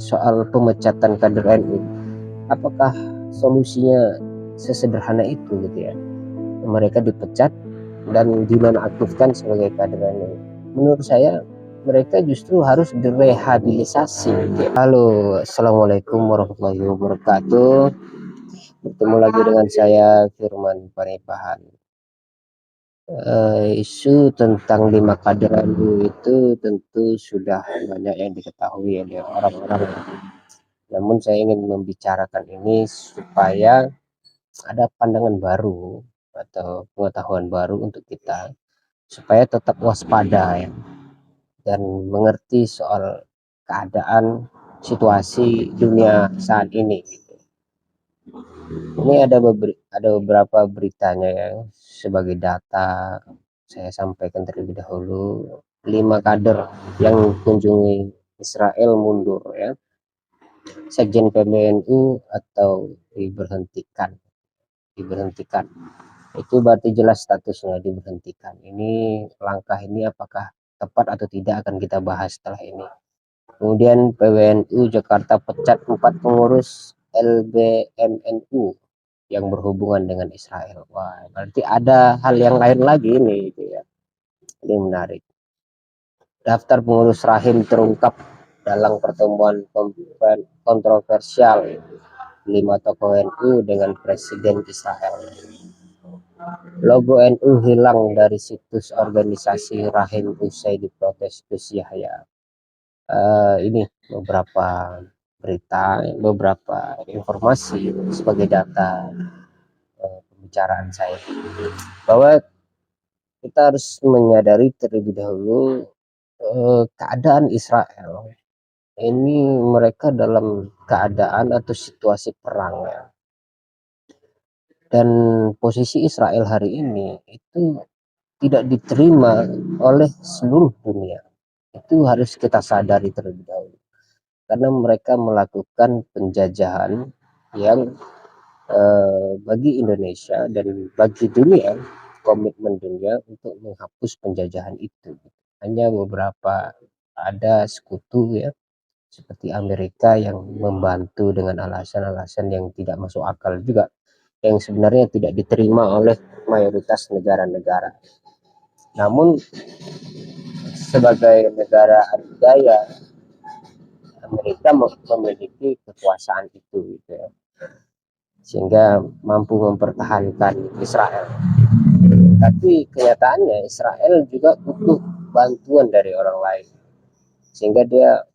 soal pemecatan kader NU. Apakah solusinya sesederhana itu gitu ya? Mereka dipecat dan dinonaktifkan sebagai kader NU. Menurut saya mereka justru harus direhabilitasi. Gitu. Halo, assalamualaikum warahmatullahi wabarakatuh. Bertemu lagi dengan saya Firman Panipahan. Isu tentang 5 kader NU itu tentu sudah banyak yang diketahui oleh orang-orang. Namun saya ingin membicarakan ini supaya ada pandangan baru atau pengetahuan baru untuk kita, supaya tetap waspada ya, dan mengerti soal keadaan situasi dunia saat ini. Ini ada beberapa beritanya ya, sebagai data saya sampaikan terlebih dahulu. 5 kader yang kunjungi Israel mundur ya, Sekjen PBNU atau diberhentikan. Itu berarti jelas statusnya diberhentikan. Ini langkah ini apakah tepat atau tidak akan kita bahas setelah ini. Kemudian PWNU Jakarta pecat 4 pengurus LBMNU yang berhubungan dengan Israel. Wah, berarti ada hal yang lain lagi ini gitu ya. Ini menarik. Daftar pengurus rahim terungkap dalam pertemuan kontroversial 5 tokoh NU dengan Presiden Israel. Logo NU hilang dari situs organisasi rahim usai diprotes Gus Yahya. Ini beberapa berita, beberapa informasi sebagai data pembicaraan saya, bahwa kita harus menyadari terlebih dahulu keadaan Israel ini, mereka dalam keadaan atau situasi perang ya. Dan posisi Israel hari ini itu tidak diterima oleh seluruh dunia. Itu harus kita sadari terlebih dahulu. Karena mereka melakukan penjajahan yang bagi Indonesia dan bagi dunia, komitmen dunia untuk menghapus penjajahan itu. Hanya beberapa ada sekutu ya, seperti Amerika yang membantu dengan alasan-alasan yang tidak masuk akal juga, yang sebenarnya tidak diterima oleh mayoritas negara-negara. Namun sebagai negara adidaya, Amerika memiliki kekuasaan itu gitu ya, sehingga mampu mempertahankan Israel. Tapi kenyataannya Israel juga butuh bantuan dari orang lain, sehingga dia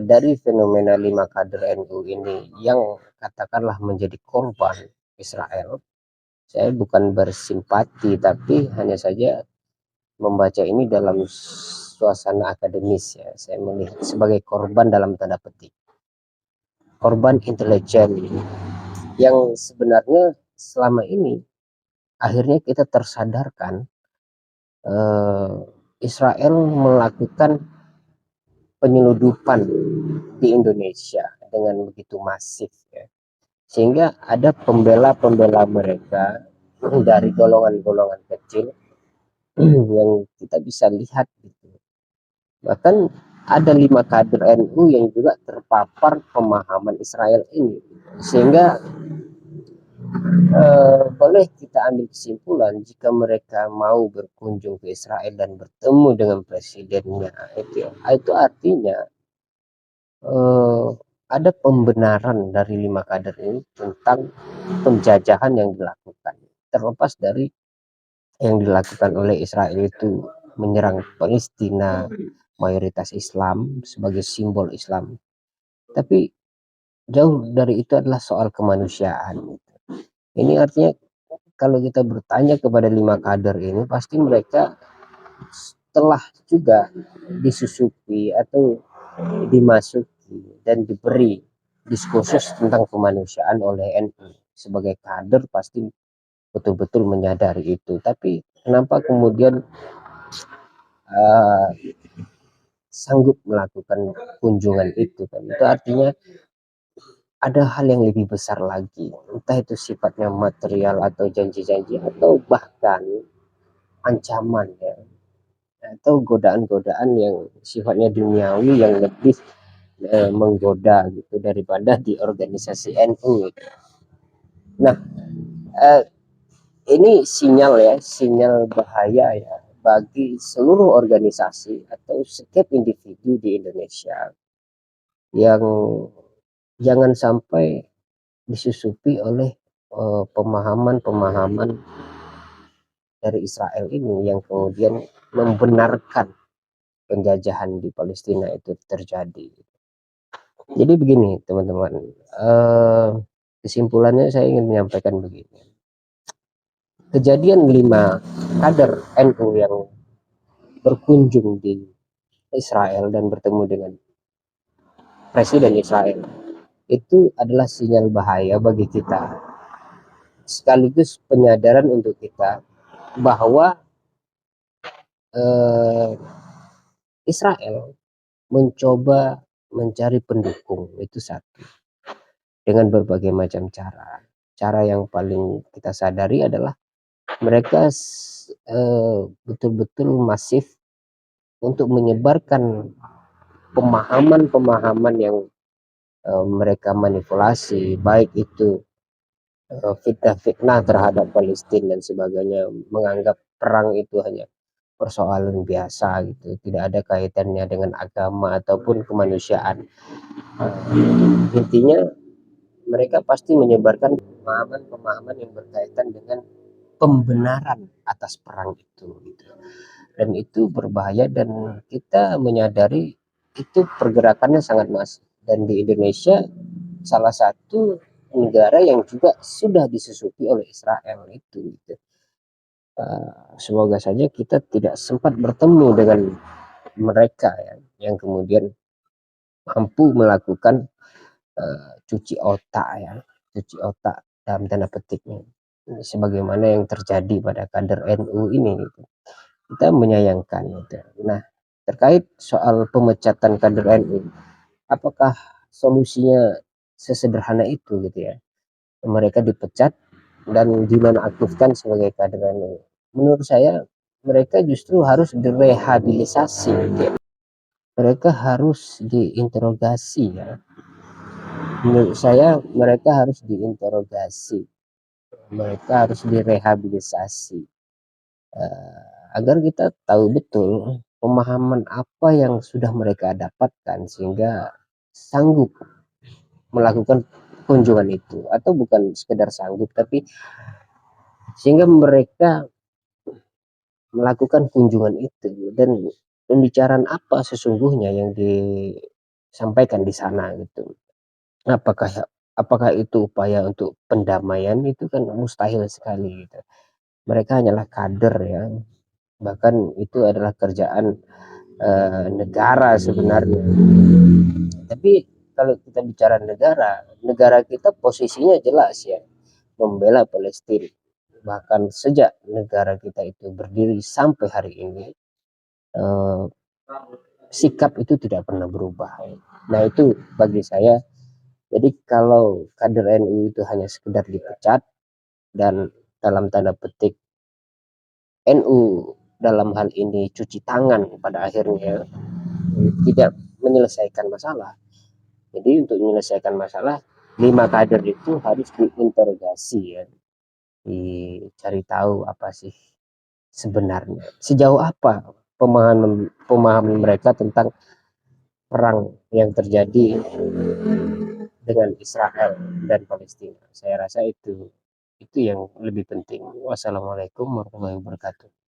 dari fenomena 5 kader NU ini yang katakanlah menjadi korban Israel. Saya bukan bersimpati, tapi hanya saja membaca ini dalam suasana akademis ya. Saya melihat sebagai korban dalam tanda petik, korban intelijen yang sebenarnya selama ini akhirnya kita tersadarkan Israel melakukan penyeludupan di Indonesia dengan begitu masif ya, sehingga ada pembela-pembela mereka dari golongan-golongan kecil yang kita bisa lihat gitu. Bahkan ada 5 kader NU yang juga terpapar pemahaman Israel ini, sehingga boleh kita ambil kesimpulan jika mereka mau berkunjung ke Israel dan bertemu dengan presidennya, itu artinya ada pembenaran dari 5 kader ini tentang penjajahan yang dilakukan, terlepas dari yang dilakukan oleh Israel itu menyerang Palestina mayoritas Islam sebagai simbol Islam, tapi jauh dari itu adalah soal kemanusiaan. Ini artinya kalau kita bertanya kepada 5 kader ini, pasti mereka telah juga disusupi atau dimasuki dan diberi diskursus tentang kemanusiaan oleh NU. Sebagai kader pasti betul-betul menyadari itu, tapi kenapa kemudian sanggup melakukan kunjungan itu kan? Itu artinya ada hal yang lebih besar lagi, entah itu sifatnya material atau janji-janji atau bahkan ancaman ya, atau godaan-godaan yang sifatnya duniawi yang lebih menggoda gitu daripada di organisasi NU. Nah, eh, ini sinyal ya, sinyal bahaya ya bagi seluruh organisasi atau setiap individu di Indonesia yang jangan sampai disusupi oleh pemahaman-pemahaman dari Israel ini yang kemudian membenarkan penjajahan di Palestina itu terjadi. Jadi begini teman-teman, kesimpulannya saya ingin menyampaikan begini. Kejadian 5 kader NU yang berkunjung di Israel dan bertemu dengan Presiden Israel itu adalah sinyal bahaya bagi kita, sekaligus penyadaran untuk kita bahwa eh, Israel mencoba mencari pendukung itu satu dengan berbagai macam cara. Cara yang paling kita sadari adalah mereka betul-betul masif untuk menyebarkan pemahaman-pemahaman yang mereka manipulasi, baik itu fitnah-fitnah terhadap Palestina dan sebagainya, menganggap perang itu hanya persoalan biasa gitu, tidak ada kaitannya dengan agama ataupun kemanusiaan. Intinya mereka pasti menyebarkan pemahaman-pemahaman yang berkaitan dengan pembenaran atas perang itu gitu. Dan itu berbahaya dan kita menyadari itu pergerakannya sangat masif, dan di Indonesia salah satu negara yang juga sudah disusupi oleh Israel itu gitu. Semoga saja kita tidak sempat bertemu dengan mereka ya, yang kemudian mampu melakukan cuci otak ya, cuci otak dalam tanda petiknya, sebagaimana yang terjadi pada kader NU ini gitu. Kita menyayangkan gitu. Nah, terkait soal pemecatan kader NU, apakah solusinya sesederhana itu gitu ya? Mereka dipecat dan dinonaktifkan sebagai kader NU. Menurut saya mereka justru harus direhabilitasi gitu ya. Mereka harus diinterogasi ya. Menurut saya mereka harus diinterogasi, mereka harus direhabilitasi, agar kita tahu betul pemahaman apa yang sudah mereka dapatkan sehingga sanggup melakukan kunjungan itu, atau bukan sekedar sanggup tapi sehingga mereka melakukan kunjungan itu, dan pembicaraan apa sesungguhnya yang disampaikan di sana gitu. Apakah apakah itu upaya untuk pendamaian? Itu kan mustahil sekali gitu. Mereka hanyalah kader ya, bahkan itu adalah kerjaan negara sebenarnya. Tapi kalau kita bicara negara, negara kita posisinya jelas ya, membela Palestina. Bahkan sejak negara kita itu berdiri sampai hari ini, eh, sikap itu tidak pernah berubah. Nah itu bagi saya. Jadi kalau kader NU itu hanya sekedar dipecat dan dalam tanda petik NU dalam hal ini cuci tangan pada akhirnya, tidak menyelesaikan masalah. Jadi untuk menyelesaikan masalah, 5 kader itu harus diinterogasi ya, dicari tahu apa sih sebenarnya, sejauh apa pemahaman pemahaman mereka tentang perang yang terjadi dengan Israel dan Palestina. Saya rasa itu yang lebih penting. Wassalamualaikum warahmatullahi wabarakatuh.